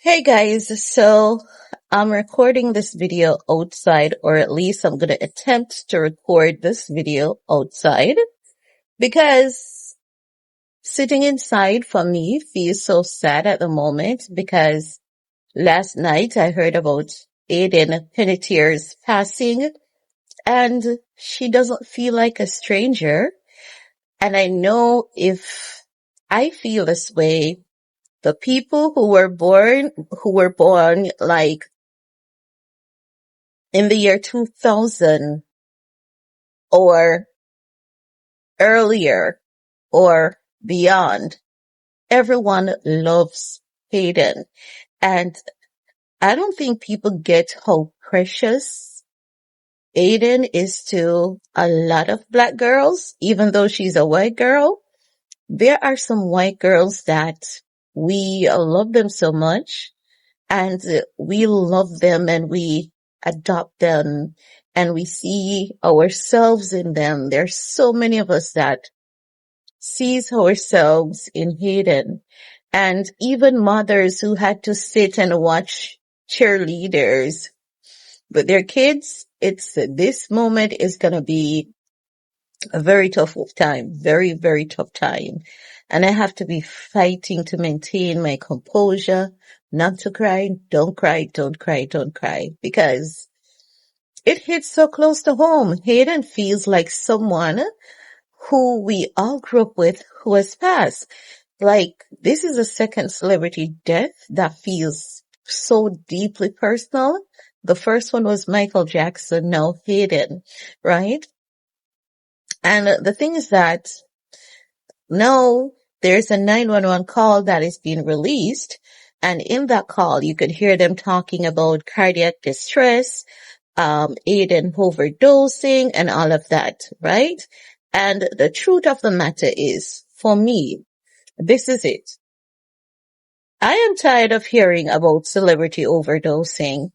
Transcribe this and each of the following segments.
Hey guys, so I'm recording this video outside, or at least I'm going to attempt to record this video outside because sitting inside for me feels so sad at the moment because last night I heard about Hayden Panettiere passing and she doesn't feel like a stranger. And I know if I feel this way, the people who were born like in the year 2000 or earlier or beyond, everyone loves Hayden. And I don't think people get how precious Hayden is to a lot of black girls, even though she's a white girl. There are some white girls that we love them so much and we love them and we adopt them and we see ourselves in them. There's so many of us that sees ourselves in Hayden, and even mothers who had to sit and watch cheerleaders with their kids. It's this moment is going to be a very tough time, very, very tough time. And I have to be fighting to maintain my composure, not to cry, don't cry, don't cry, don't cry, because it hits so close to home. Hayden feels like someone who we all grew up with who has passed. Like, this is a second celebrity death that feels so deeply personal. The first one was Michael Jackson, now Hayden, right? And the thing is that now there's a 911 call that is being released. And in that call, you could hear them talking about cardiac distress, Aiden overdosing and all of that, right? And the truth of the matter is, for me, this is it. I am tired of hearing about celebrity overdosing.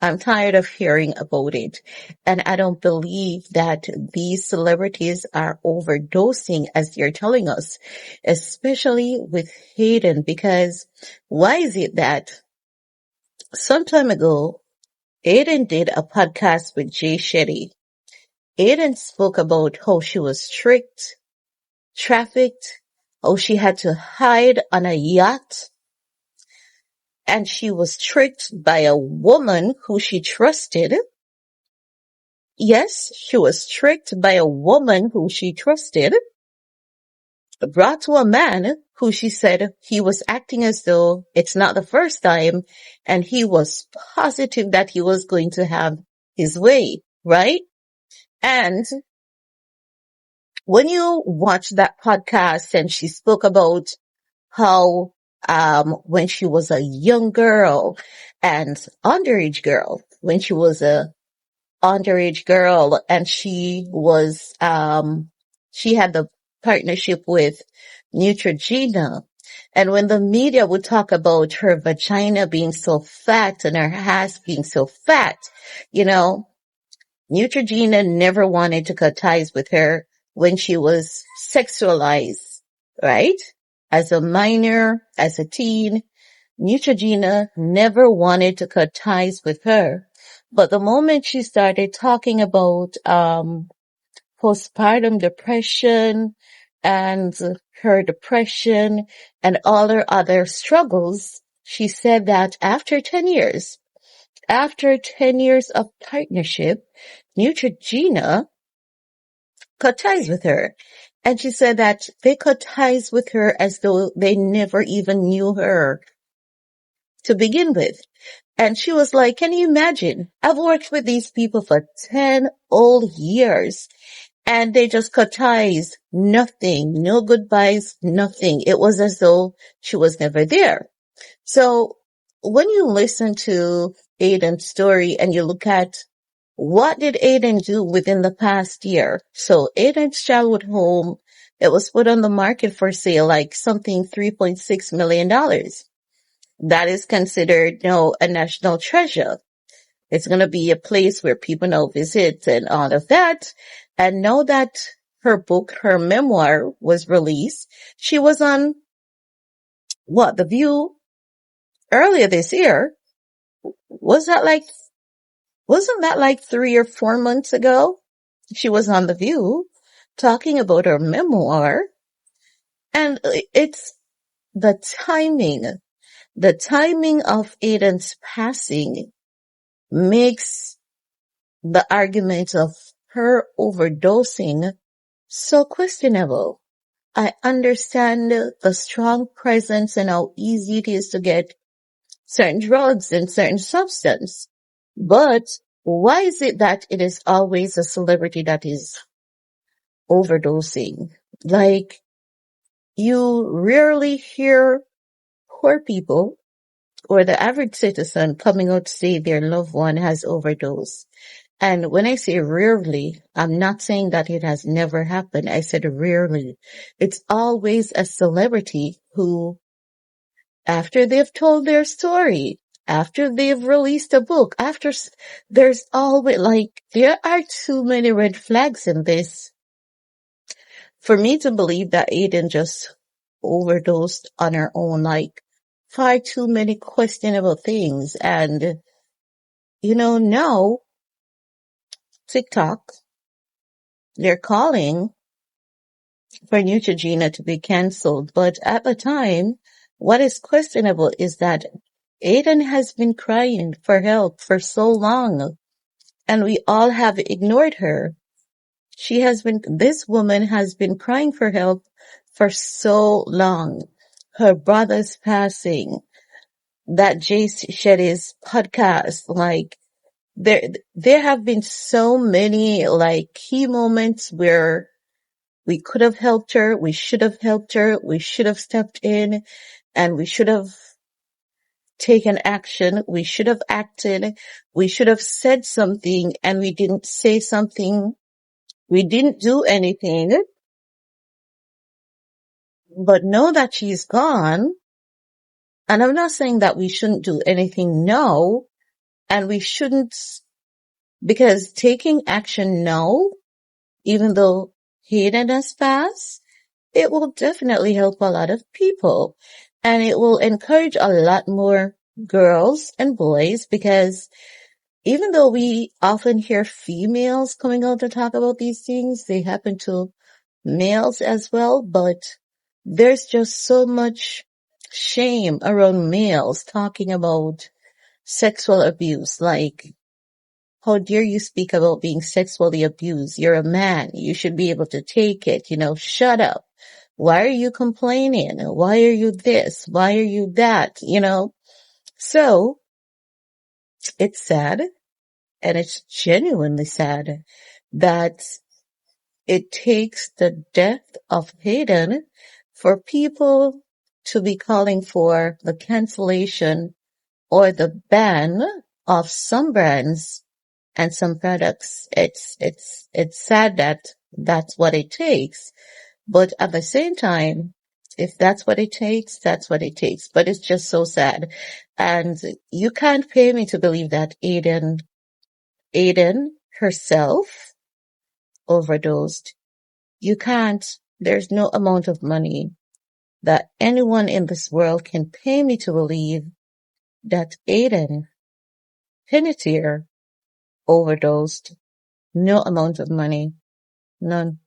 I'm tired of hearing about it. And I don't believe that these celebrities are overdosing as they're telling us, especially with Hayden, because why is it that some time ago, Hayden did a podcast with Jay Shetty. Hayden spoke about how she was tricked, trafficked, how she had to hide on a yacht, and she was tricked by a woman who she trusted. Yes, she was tricked by a woman who she trusted, brought to a man who she said he was acting as though it's not the first time, and he was positive that he was going to have his way, right? And when you watch that podcast and she spoke about how when she was a young girl and underage girl, when she was a underage girl and she had the partnership with Neutrogena. And when the media would talk about her vagina being so fat and her ass being so fat, you know, Neutrogena never wanted to cut ties with her when she was sexualized, right? As a minor, as a teen, Neutrogena never wanted to cut ties with her. But the moment she started talking about postpartum depression and her depression and all her other struggles, she said that after 10 years of partnership, Neutrogena cut ties with her. And she said that they cut ties with her as though they never even knew her to begin with. And she was like, can you imagine? I've worked with these people for 10 old years and they just cut ties. Nothing, no goodbyes, nothing. It was as though she was never there. So when you listen to Aiden's story and you look at what did Aiden do within the past year? So Aiden's childhood home, it was put on the market for sale, like something $3.6 million. That is considered, a national treasure. It's going to be a place where people now visit and all of that. And now that her book, her memoir was released, she was on The View, earlier this year, was that like, wasn't that like 3 or 4 months ago? She was on The View talking about her memoir, and it's the timing. The timing of Aiden's passing makes the argument of her overdosing so questionable. I understand the strong presence and how easy it is to get certain drugs and certain substance. But why is it that it is always a celebrity that is overdosing? Like, you rarely hear poor people or the average citizen coming out to say their loved one has overdosed. And when I say rarely, I'm not saying that it has never happened. I said rarely. It's always a celebrity who, after they've told their story, after they've released a book, there's always like, there are too many red flags in this for me to believe that Aiden just overdosed on her own, like far too many questionable things. And, now TikTok, they're calling for Neutrogena to be cancelled. But at the time, what is questionable is that Aiden has been crying for help for so long, and we all have ignored her. This woman has been crying for help for so long. Her brother's passing, that Jay Shetty's podcast, like, there have been so many, like, key moments where we could have helped her, we should have helped her, we should have stepped in, and we should have taken action, we should have acted, we should have said something, and we didn't say something, we didn't do anything. But know that she's gone, and I'm not saying that we shouldn't do anything now, and we shouldn't, because taking action now, even though Hayden has passed, it will definitely help a lot of people, and it will encourage a lot more girls and boys, because even though we often hear females coming out to talk about these things, they happen to males as well, but there's just so much shame around males talking about sexual abuse. Like, how dare you speak about being sexually abused? You're a man. You should be able to take it. Shut up. Why are you complaining? Why are you this? Why are you that? So it's sad, and it's genuinely sad that it takes the death of Hayden for people to be calling for the cancellation or the ban of some brands and some products. It's sad that that's what it takes. But at the same time, if that's what it takes, that's what it takes. But it's just so sad. And you can't pay me to believe that Aiden herself overdosed. You can't. There's no amount of money that anyone in this world can pay me to believe that Hayden Panettiere overdosed. No amount of money. None.